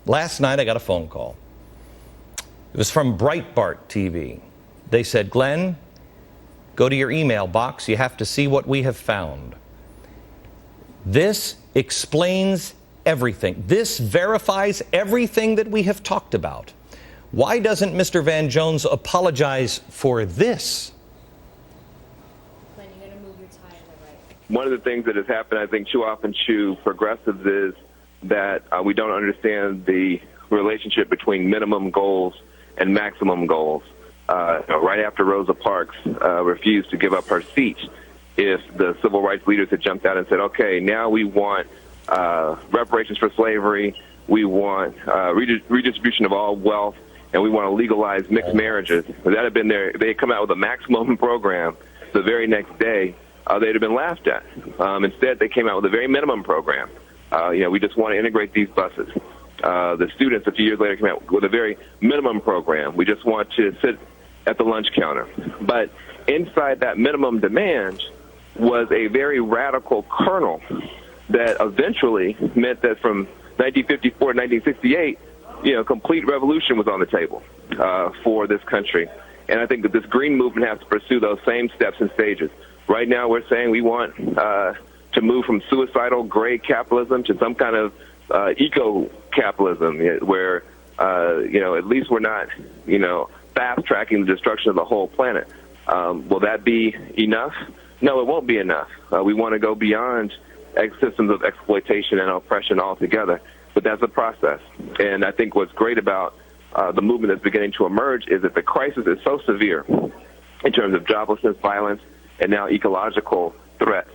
Last night I got a phone call. It was from Breitbart TV. They said, Glenn, go to your email box. You have to see what we have found. This explains everything. This verifies everything that we have talked about. Why doesn't Mr. Van Jones apologize for this? Glenn, you're going to move your tie to the right. One of the things that has happened, I think, too often to progressives is that we don't understand the relationship between minimum goals and maximum goals. Right after Rosa Parks refused to give up her seat, if the civil rights leaders had jumped out and said, okay, now we want reparations for slavery, we want redistribution of all wealth, and we want to legalize mixed marriages, that had been there. They had come out with a maximum program the very next day, they'd have been laughed at. Instead, they came out with a very minimum program. We just want to integrate these buses. The students, a few years later, came out with a very minimum program. We just want to sit at the lunch counter. But inside that minimum demand was a very radical kernel that eventually meant that from 1954 to 1968, complete revolution was on the table for this country. And I think that this green movement has to pursue those same steps and stages. Right now, we're saying we want to move from suicidal gray capitalism to some kind of eco-capitalism where, at least we're not, fast-tracking the destruction of the whole planet. Will that be enough? No, it won't be enough. We want to go beyond systems of exploitation and oppression altogether, but that's a process. And I think what's great about the movement that's beginning to emerge is that the crisis is so severe in terms of joblessness, violence, and now ecological threats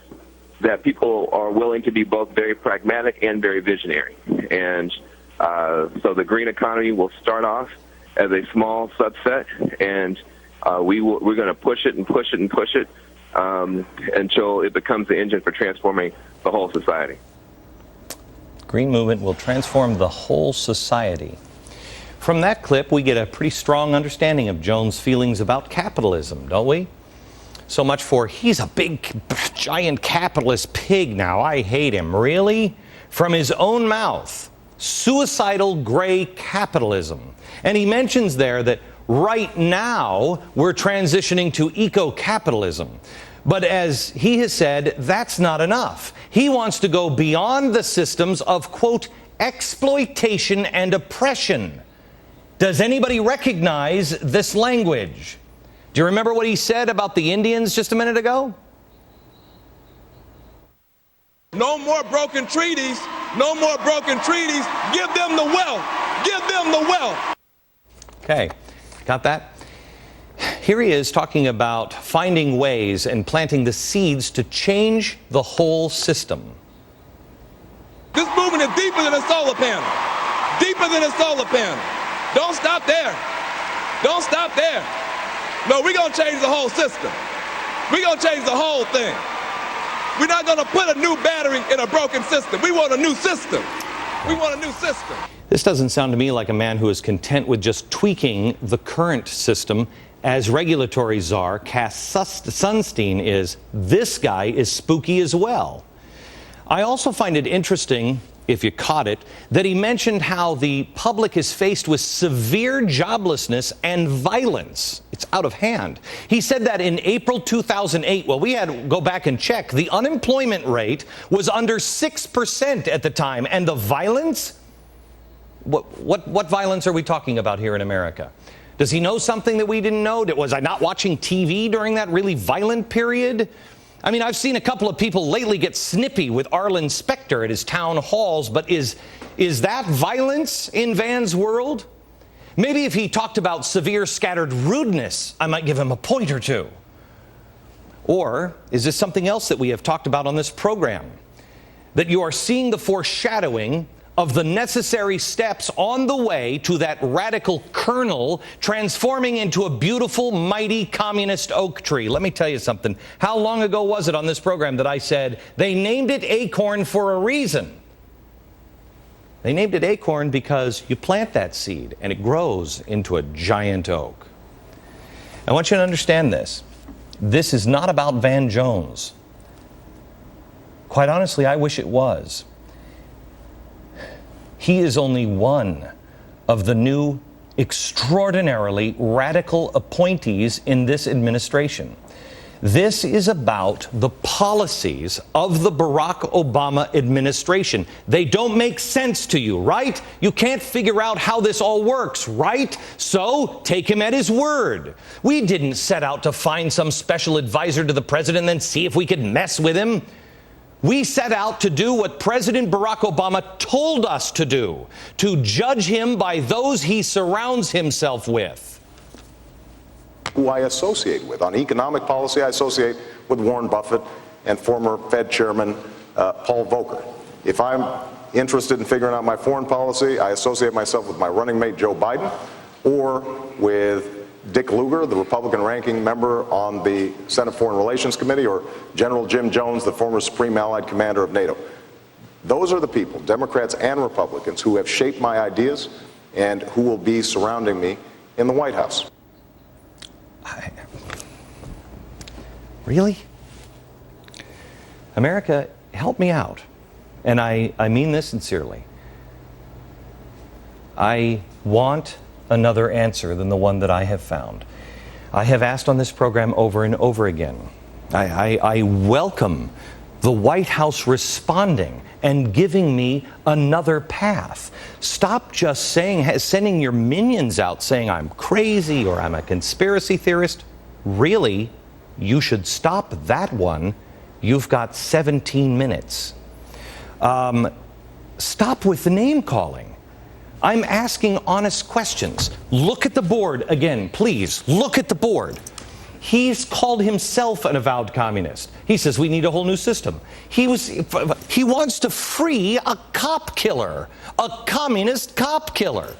that people are willing to be both very pragmatic and very visionary. And so the green economy will start off as a small subset, and we're going to push it and push it and push it until it becomes the engine for transforming the whole society. Green movement will transform the whole society. From that clip, we get a pretty strong understanding of Jones' feelings about capitalism, don't we? So much for, he's a big, giant capitalist pig now, I hate him. Really? From his own mouth, suicidal gray capitalism. And he mentions there that right now we're transitioning to eco-capitalism. But as he has said, that's not enough. He wants to go beyond the systems of, quote, exploitation and oppression. Does anybody recognize this language? Do you remember what he said about the Indians just a minute ago? No more broken treaties. No more broken treaties. Give them the wealth. Give them the wealth. Okay, got that? Here he is talking about finding ways and planting the seeds to change the whole system. This movement is deeper than a solar panel. Deeper than a solar panel. Don't stop there. Don't stop there. No, we're going to change the whole system. We're going to change the whole thing. We're not going to put a new battery in a broken system. We want a new system. We want a new system. This doesn't sound to me like a man who is content with just tweaking the current system. As regulatory czar Cass Sunstein is, this guy is spooky as well. I also find it interesting, if you caught it, that he mentioned how the public is faced with severe joblessness and violence. It's out of hand. He said that in April 2008, well, we had to go back and check, the unemployment rate was under 6% at the time. And the violence? What violence are we talking about here in America? Does he know something that we didn't know? Was I not watching TV during that really violent period? I mean, I've seen a couple of people lately get snippy with Arlen Specter at his town halls, but is that violence in Van's world? Maybe if he talked about severe scattered rudeness, I might give him a point or two. Or is this something else that we have talked about on this program? That you are seeing the foreshadowing of the necessary steps on the way to that radical kernel transforming into a beautiful, mighty communist oak tree. Let me tell you something. How long ago was it on this program that I said they named it Acorn for a reason? They named it Acorn because you plant that seed and it grows into a giant oak. I want you to understand this. This is not about Van Jones. Quite honestly, I wish it was. He is only one of the new extraordinarily radical appointees in this administration. This is about the policies of the Barack Obama administration. They don't make sense to you, right? You can't figure out how this all works, right? So take him at his word. We didn't set out to find some special advisor to the president and then see if we could mess with him. We set out to do what President Barack Obama told us to do, to judge him by those he surrounds himself with. Who I associate with. On economic policy, I associate with Warren Buffett and former Fed Chairman Paul Volcker. If I'm interested in figuring out my foreign policy, I associate myself with my running mate Joe Biden or with Dick Lugar, the Republican ranking member on the Senate Foreign Relations Committee, or General Jim Jones, the former Supreme Allied Commander of NATO. Those are the people, Democrats and Republicans, who have shaped my ideas and who will be surrounding me in the White House. Really? America, help me out. And I mean this sincerely. I want another answer than the one that I have found. I have asked on this program over and over again. I welcome the White House responding and giving me another path. Stop just sending your minions out saying I'm crazy or I'm a conspiracy theorist. Really, you should stop that one. You've got 17 minutes. Stop with the name calling. I'm asking honest questions. Look at the board again, please. Look at the board. He's called himself an avowed communist. He says we need a whole new system. He wants to free a cop killer, a communist cop killer.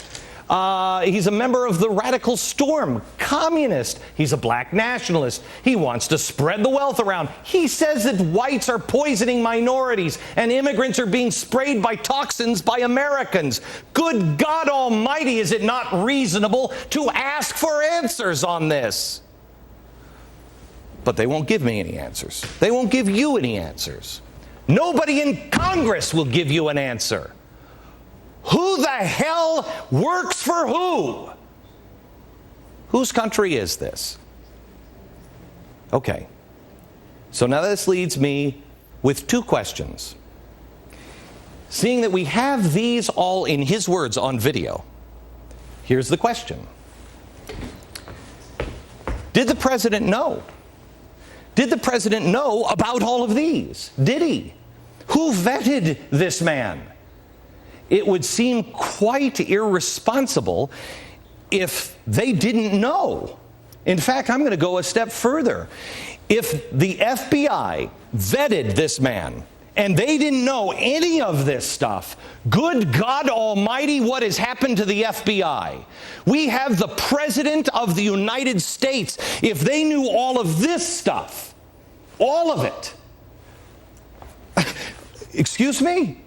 He's a member of the Radical Storm, communist. He's a black nationalist. He wants to spread the wealth around. He says that whites are poisoning minorities and immigrants are being sprayed by toxins by Americans. Good God Almighty, is it not reasonable to ask for answers on this? But they won't give me any answers. They won't give you any answers. Nobody in Congress will give you an answer. Who the hell works for who? Whose country is this? Okay. So now this leads me with two questions. Seeing that we have these all in his words on video, here's the question. Did the president know? Did the president know about all of these? Did he? Who vetted this man? It would seem quite irresponsible if they didn't know. In fact, I'm going to go a step further. If the FBI vetted this man and they didn't know any of this stuff, good God Almighty, what has happened to the FBI? We have the President of the United States. If they knew all of this stuff, all of it, excuse me?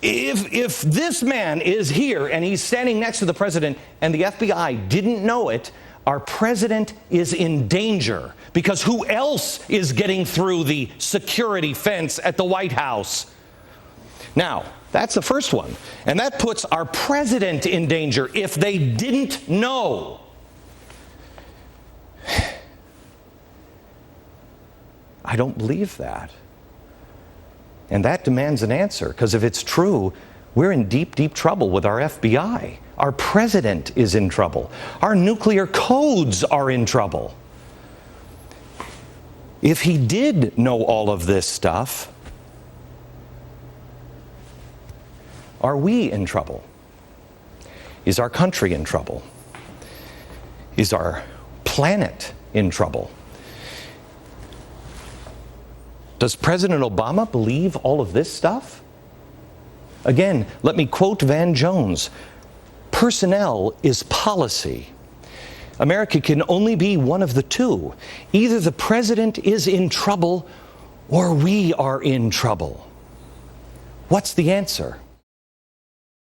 If this man is here and he's standing next to the president and the FBI didn't know it, our president is in danger, because who else is getting through the security fence at the White House? Now, that's the first one. And that puts our president in danger if they didn't know. I don't believe that. And that demands an answer, because if it's true, we're in deep, deep trouble with our FBI. Our president is in trouble. Our nuclear codes are in trouble. If he did know all of this stuff, are we in trouble? Is our country in trouble? Is our planet in trouble? Does President Obama believe all of this stuff? Again, let me quote Van Jones. Personnel is policy. America can only be one of the two. Either the president is in trouble or we are in trouble. What's the answer?